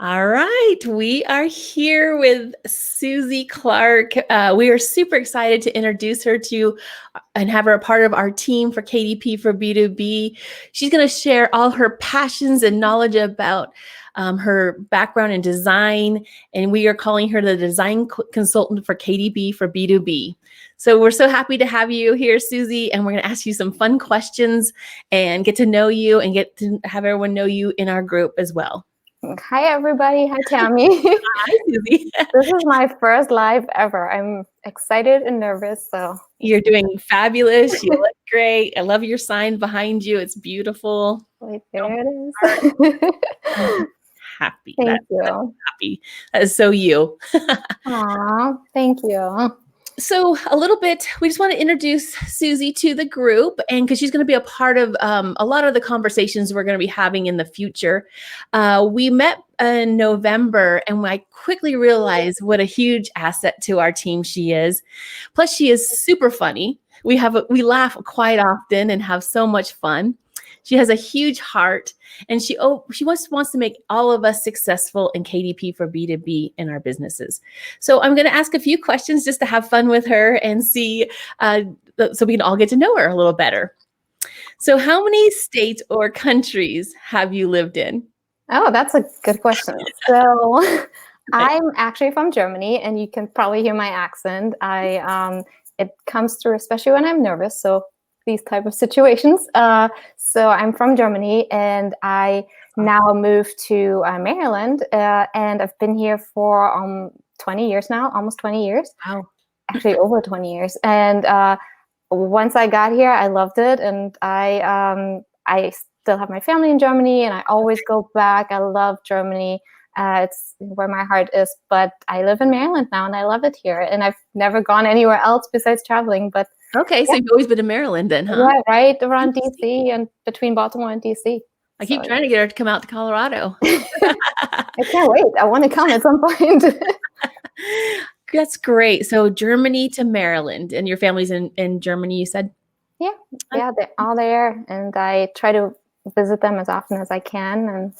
All right, we are here with Susie Clark. We are super excited to introduce her to and have her a part of our team for KDP for B2B. She's going to share all her passions and knowledge about her background in design, and we are calling her the design consultant for KDP for B2B. So we're so happy to have you here, Susie, and we're going to ask you some fun questions and get to know you and get to have everyone know you in our group as well. Hi, everybody. Hi, Tammie. Hi, Susie. This is my first live ever. I'm excited and nervous. So You're doing fabulous. You look great. I love your sign behind you. It's beautiful. Wait, there it is. Happy. Thank That's you. happy. That is so you. Aw, thank you. So a little bit, we just want to introduce Susie to the group, and because she's going to be a part of a lot of the conversations we're going to be having in the future. We met in November, and I quickly realized what a huge asset to our team she is. Plus, she is super funny. We laugh quite often and have so much fun. She has a huge heart, and she wants to make all of us successful in KDP for B2B in our businesses. So I'm going to ask a few questions just to have fun with her and see, so we can all get to know her a little better. So how many states or countries have you lived in? Oh, that's a good question. So I'm actually from Germany, and you can probably hear my accent. It comes through, especially when I'm nervous. So these type of situations. So I'm from Germany, and I now moved to Maryland, and I've been here for 20 years now, almost 20 years. Wow. Actually, over 20 years. And once I got here, I loved it, and I still have my family in Germany, and I always go back. I love Germany. It's where my heart is, but I live in Maryland now, and I love it here. And I've never gone anywhere else besides traveling, but okay, so you've always been in Maryland then, huh? Yeah, right around DC and between Baltimore and DC. I keep trying to get her to come out to Colorado. I can't wait. I want to come at some point. That's great. So Germany to Maryland, and your family's in Germany, you said? Yeah, they're all there, and I try to visit them as often as I can. And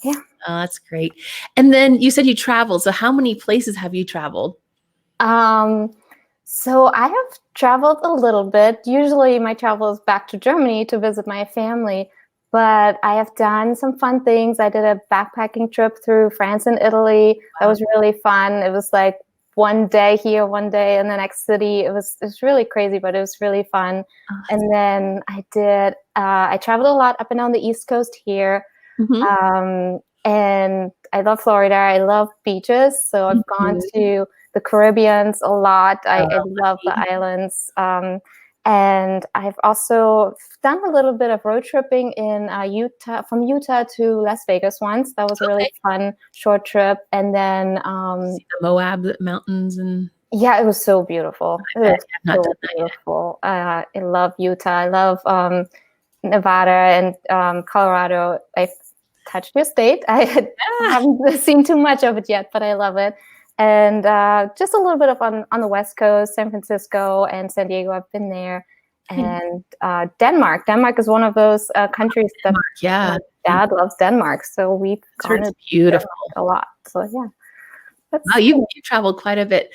yeah. Oh, that's great. And then you said you traveled. So how many places have you traveled? So I have traveled a little bit. Usually my travel is back to Germany to visit my family, but I have done some fun things. I did a backpacking trip through France and Italy. That was really fun. It was like one day here, one day in the next city. It was really crazy, but it was really fun. And then I traveled a lot up and down the East Coast here. Mm-hmm. And I love Florida. I love beaches. So I've gone to the Caribbeans a lot. I love the islands. And I've also done a little bit of road tripping in Utah, from Utah to Las Vegas once. That was a really fun short trip. And then the Moab mountains and yeah, it was so beautiful. It was so beautiful. I love Utah. I love Nevada and Colorado. I've touched your state. I haven't seen too much of it yet, but I love it. And just a little bit of on the West Coast, San Francisco and San Diego. I've been there. And Denmark. Denmark is one of those countries that my dad loves Denmark. So we've gone to beautiful a lot. So yeah. Wow, you traveled quite a bit.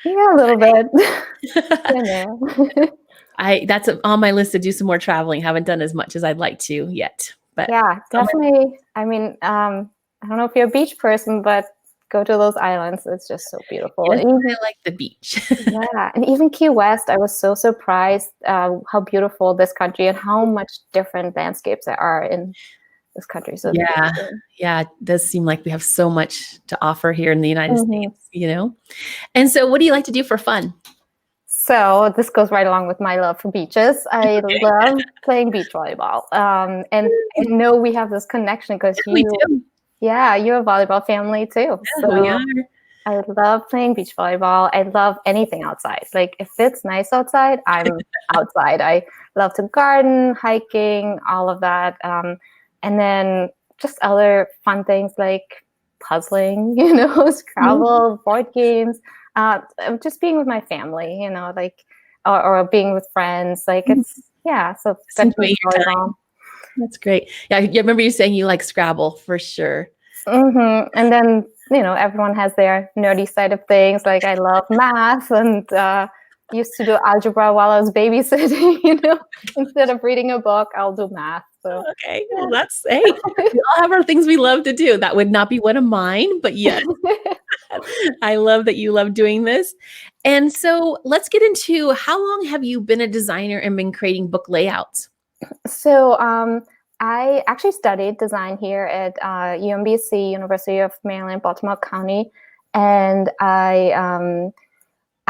Yeah, a little bit. That's on my list to do some more traveling. Haven't done as much as I'd like to yet. But yeah, definitely. I mean, I don't know if you're a beach person, but go to those islands. It's just so beautiful. Yes, I like the beach. Yeah, and even Key West, I was so surprised how beautiful this country and how much different landscapes there are in this country. So yeah, it does seem like we have so much to offer here in the United States, you know? And so what do you like to do for fun? So this goes right along with my love for beaches. I love playing beach volleyball. And I know we have this connection because you're a volleyball family too. Yeah, so we are. I love playing beach volleyball. I love anything outside. Like if it's nice outside, I'm outside. I love to garden, hiking, all of that. And then just other fun things like puzzling, Scrabble, board games. Just being with my family, like, or being with friends, like it's, so that's great. Yeah, I remember you saying you like Scrabble for sure. And then, everyone has their nerdy side of things. Like I love math and used to do algebra while I was babysitting, instead of reading a book, I'll do math. So Okay, well, hey, we all have our things we love to do. That would not be one of mine, but yes, I love that you love doing this. And so let's get into, how long have you been a designer and been creating book layouts? So I actually studied design here at UMBC, University of Maryland, Baltimore County. And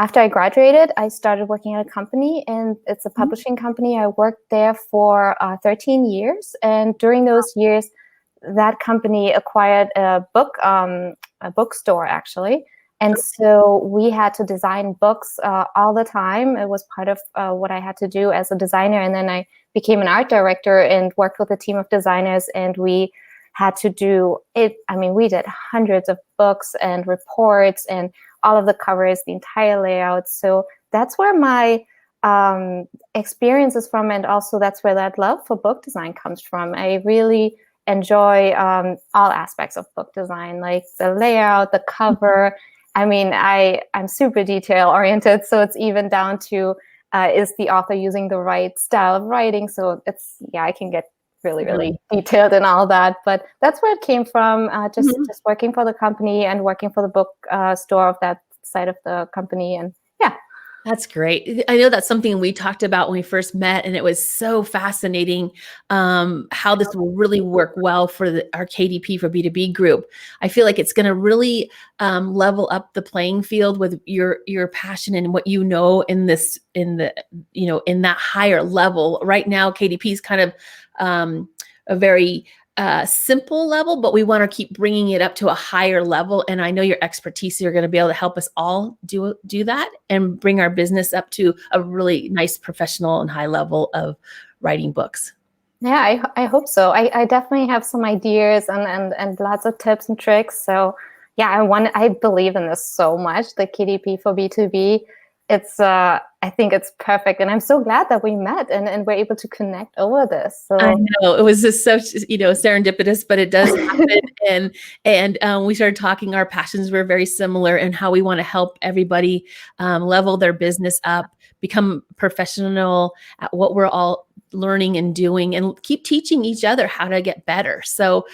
after I graduated, I started working at a company, and it's a publishing company. I worked there for 13 years. And during those years, that company acquired a bookstore, actually. And so we had to design books all the time. It was part of what I had to do as a designer. And then I became an art director and worked with a team of designers, and we had to do it. I mean, we did hundreds of books and reports and all of the covers, the entire layout. So that's where my experience is from. And also that's where that love for book design comes from. I really enjoy all aspects of book design, like the layout, the cover. I mean, I'm super detail oriented. So it's even down to, is the author using the right style of writing? So I can get really detailed and all that, but that's where it came from. Just working for the company and working for the book store of that side of the company. And yeah. That's great. I know that's something we talked about when we first met, and it was so fascinating how this will really work well for our KDP for B2B group. I feel like it's going to really level up the playing field with your passion and what you know in that higher level. Right now, KDP is kind of a very simple level, but we want to keep bringing it up to a higher level. And I know your expertise, you're going to be able to help us all do that and bring our business up to a really nice professional and high level of writing books. Yeah, I hope so. I definitely have some ideas and lots of tips and tricks. So yeah, I believe in this so much, the KDP for B2B. I think it's perfect. And I'm so glad that we met and we're able to connect over this. So I know it was just so, serendipitous, but it does happen. and we started talking, our passions were very similar, and how we want to help everybody level their business up, become professional at what we're all learning and doing, and keep teaching each other how to get better. So,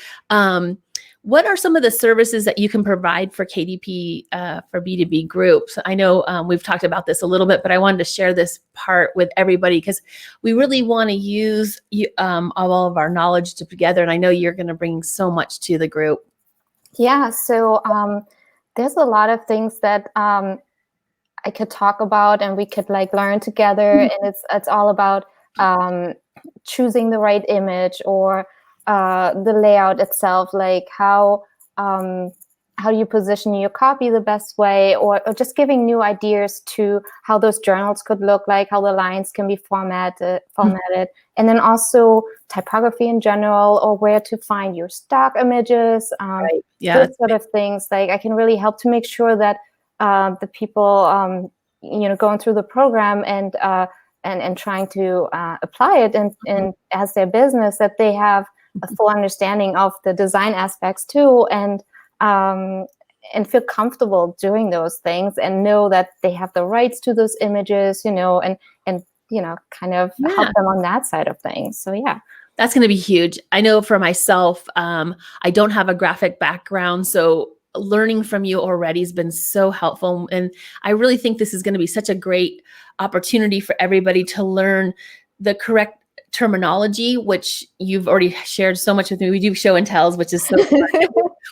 what are some of the services that you can provide for KDP for B2B groups? I know we've talked about this a little bit, but I wanted to share this part with everybody because we really want to use all of our knowledge together. And I know you're going to bring so much to the group. Yeah, so there's a lot of things that I could talk about and we could learn together. And it's all about choosing the right image, or the layout itself, like how do you position your copy the best way, or just giving new ideas to how those journals could look like, how the lines can be formatted, and then also typography in general, or where to find your stock images, those sort of things. Like I can really help to make sure that the people going through the program and trying to apply it and as their business, that they have a full understanding of the design aspects too, and feel comfortable doing those things, and know that they have the rights to those images, and kind of help them on that side of things. So yeah. That's going to be huge. I know for myself, I don't have a graphic background, so learning from you already has been so helpful. And I really think this is going to be such a great opportunity for everybody to learn the correct terminology, which you've already shared so much with me. We do show and tells, which is so fun.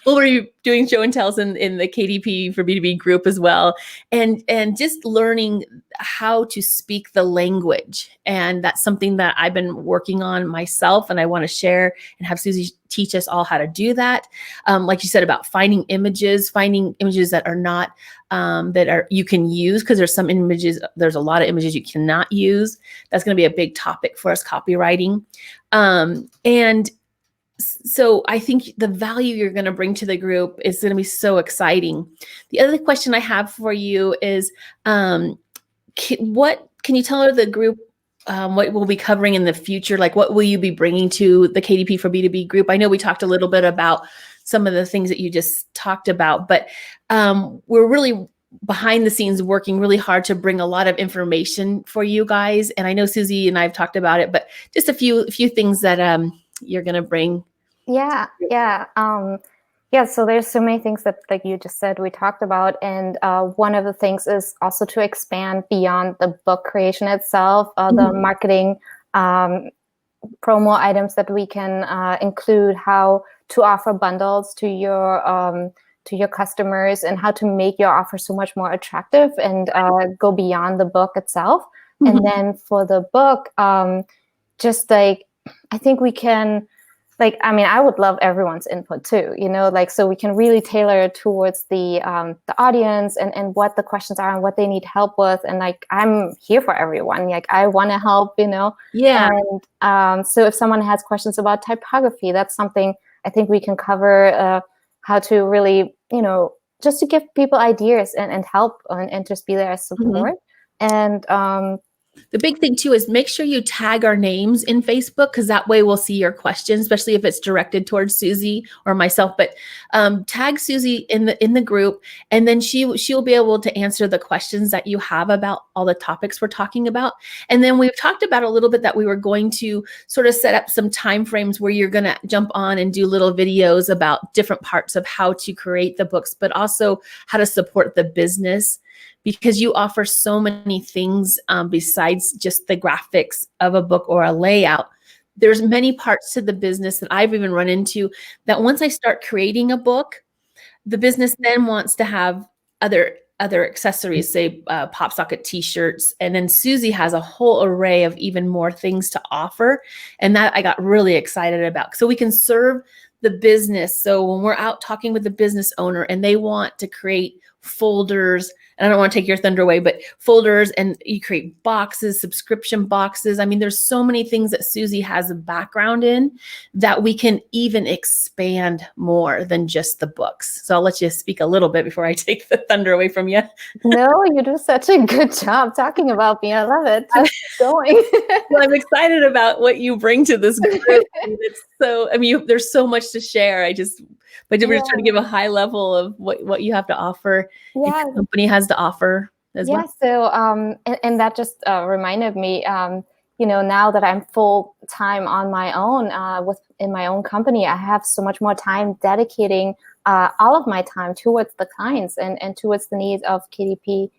We'll be doing show and tells in the KDP for B2B group as well. And just learning how to speak the language. And that's something that I've been working on myself, and I want to share and have Susi teach us all how to do that. Like you said, about finding images that are not, you can use, because there's a lot of images you cannot use. That's going to be a big topic for us, copywriting. And so I think the value you're going to bring to the group is going to be so exciting. The other question I have for you is, what can you tell the group what we'll be covering in the future? Like, what will you be bringing to the KDP for B2B group? I know we talked a little bit about some of the things that you just talked about. But we're really behind the scenes working really hard to bring a lot of information for you guys. And I know Susie and I've talked about it, but just a few things that you're going to bring. Yeah. So there's so many things that, like you just said, we talked about. And one of the things is also to expand beyond the book creation itself, the marketing promo items that we can include, how to offer bundles to your customers, and how to make your offer so much more attractive and go beyond the book itself. And then for the book, just like, I think we can, like, I mean, I would love everyone's input too, like, so we can really tailor it towards the audience and what the questions are and what they need help with. And like, I'm here for everyone. Like, I want to help, Yeah. And so if someone has questions about typography, that's something I think we can cover, how to really, just to give people ideas and help and just be there as support. And the big thing too is make sure you tag our names in Facebook, because that way we'll see your questions, especially if it's directed towards Susie or myself. But tag Susie in the group, and then she'll be able to answer the questions that you have about all the topics we're talking about. And then we've talked about a little bit that we were going to sort of set up some time frames where you're going to jump on and do little videos about different parts of how to create the books, but also how to support the business, because you offer so many things besides just the graphics of a book or a layout. There's many parts to the business that I've even run into that once I start creating a book, the business then wants to have other accessories, say pop socket t-shirts. And then Susie has a whole array of even more things to offer. And that I got really excited about. So we can serve the business. So when we're out talking with the business owner and they want to create folders, and I don't want to take your thunder away, but folders, and you create boxes, subscription boxes. I mean, there's so many things that Susie has a background in that we can even expand more than just the books. So I'll let you speak a little bit before I take the thunder away from you. No, you do such a good job talking about me. I love it. Just keep going. Well, I'm excited about what you bring to this group. And it's so, I mean, there's so much to share. But we're just trying to give a high level of what you have to offer. Yeah. The company has to offer as well. So and that just reminded me, now that I'm full time on my own in my own company, I have so much more time dedicating all of my time towards the clients and towards the needs of KDP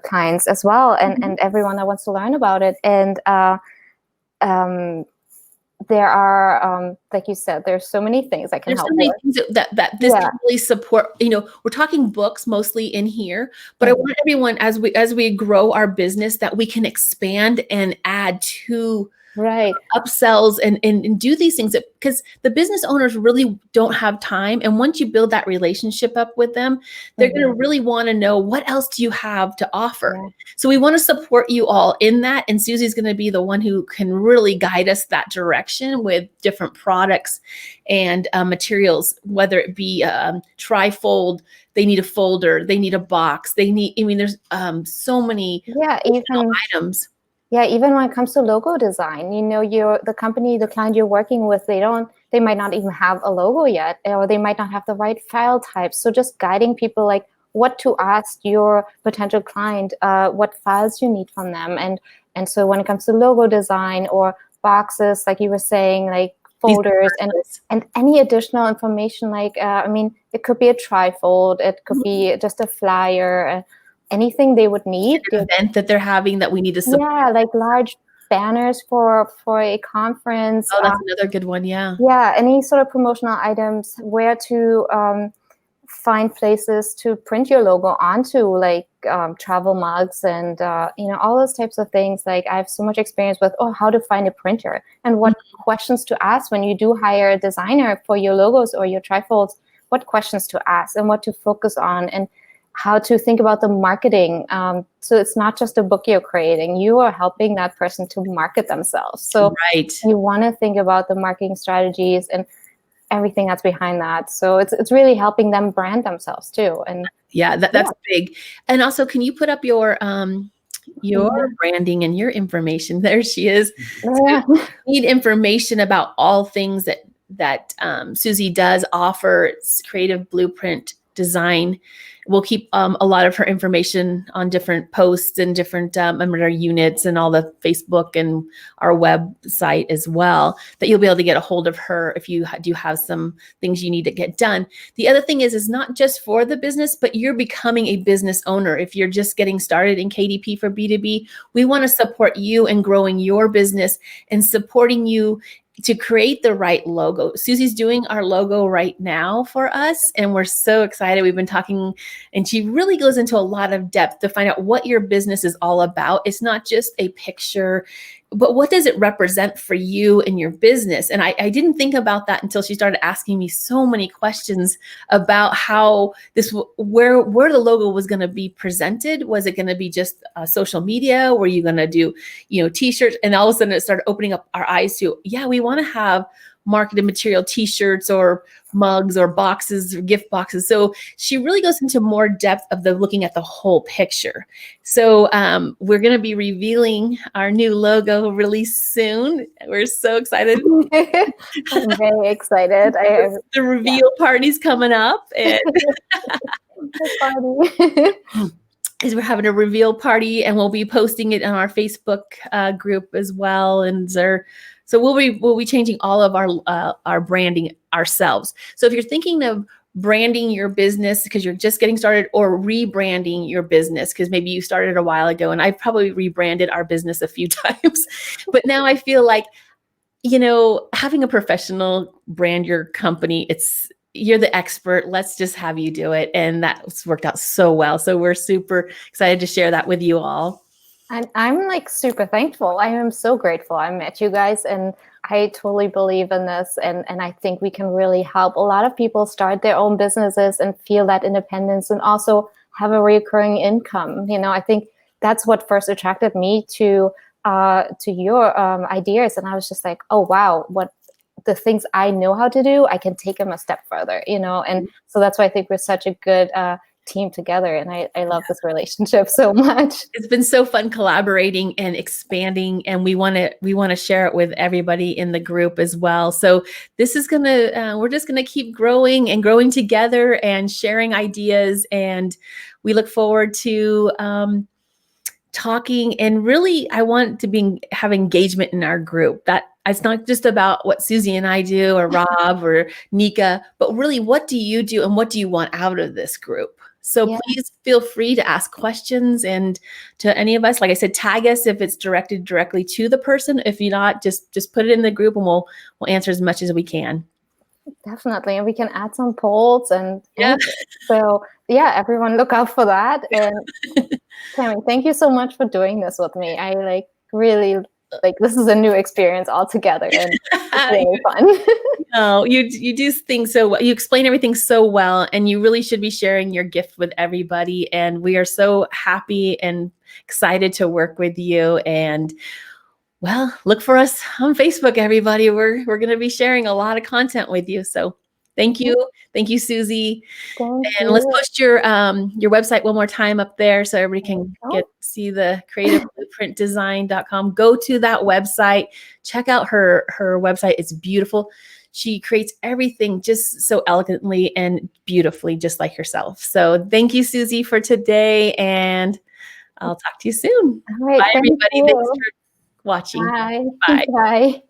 clients as well, and everyone that wants to learn about it. And there are, like you said, there's so many things I can help with. There's so many things that this can really support. We're talking books mostly in here, but I want everyone, as we grow our business, that we can expand and add to upsells and do these things, because the business owners really don't have time. And once you build that relationship up with them, they're going to really want to know, what else do you have to offer? So we want to support you all in that. And Susie's going to be the one who can really guide us that direction with different products and materials, whether it be trifold, they need a folder, they need a box, there's so many items. Yeah, even when it comes to logo design, the company, the client you're working with, they might not even have a logo yet, or they might not have the right file types. So just guiding people, like what to ask your potential client, what files you need from them. And so when it comes to logo design or boxes, like you were saying, like folders and any additional information, like, it could be a trifold, it could be just a flyer, anything they would need. An event that they're having that we need to support. Yeah, like large banners for a conference. Oh, that's another good one. Yeah. Yeah, any sort of promotional items, where to find places to print your logo onto, like travel mugs and all those types of things. Like, I have so much experience with how to find a printer and what questions to ask when you do hire a designer for your logos or your trifolds. What questions to ask and what to focus on, and how to think about the marketing. So it's not just a book you're creating, you are helping that person to market themselves. So you want to think about the marketing strategies and everything that's behind that. So it's really helping them brand themselves too. And that's big. And also, can you put up your branding and your information? There she is. So need information about all things that Susi does offer. It's creative blueprint design. We'll keep a lot of her information on different posts and different our units and all the Facebook and our website as well, that you'll be able to get a hold of her if you do have some things you need to get done. The other thing is not just for the business, but you're becoming a business owner. If you're just getting started in KDP for B2B, we want to support you in growing your business and supporting you to create the right logo. Susi's doing our logo right now for us, and we're so excited. We've been talking, and she really goes into a lot of depth to find out what your business is all about. It's not just a picture, but what does it represent for you and your business? And I didn't think about that until she started asking me so many questions about how this, where the logo was going to be presented. Was it going to be just social media? Were you going to do, t-shirts? And all of a sudden it started opening up our eyes to, yeah, we want to have marketed material, t-shirts or mugs or boxes or gift boxes. So she really goes into more depth of looking at the whole picture. So we're going to be revealing our new logo really soon. We're so excited. I'm very excited. The reveal party's coming up, and is we're having a reveal party, and we'll be posting it on our Facebook group as well. And so we'll be changing all of our branding ourselves. So if you're thinking of branding your business because you're just getting started, or rebranding your business because maybe you started a while ago, and I've probably rebranded our business a few times, but now I feel like, having a professional brand your company, you're the expert. Let's just have you do it. And that's worked out so well. So we're super excited to share that with you all. And I'm like super thankful. I am so grateful I met you guys, and I totally believe in this. And I think we can really help a lot of people start their own businesses and feel that independence, and also have a recurring income. I think that's what first attracted me to your ideas. And I was just like, oh, wow, what the things I know how to do, I can take them a step further, and so that's why I think we're such a good team together. And I love this relationship so much. It's been so fun collaborating and expanding, and we want to share it with everybody in the group as well. So this is we're just gonna keep growing and growing together and sharing ideas, and we look forward to talking. And really, I want to have engagement in our group. That it's not just about what Susi and I do, or Rob or Nika, but really, what do you do and what do you want out of this group? So please feel free to ask questions, and to any of us, like I said, tag us if it's directed directly to the person. If you're not, just put it in the group, and we'll answer as much as we can. Definitely. And we can add some polls, and so everyone look out for that. And Tammie, thank you so much for doing this with me. I really this is a new experience altogether, and it's really fun. No, you do things so well. You explain everything so well, and you really should be sharing your gift with everybody. And we are so happy and excited to work with you. And well, look for us on Facebook, everybody. We're going to be sharing a lot of content with you. So thank you. Thank you, Susi. And let's post your website one more time up there so everybody can see the creativeblueprintdesign.com. Go to that website. Check out her website. It's beautiful. She creates everything just so elegantly and beautifully, just like herself. So thank you, Susi, for today. And I'll talk to you soon. All right. Bye, everybody. Thanks for watching. Bye. Bye. Bye.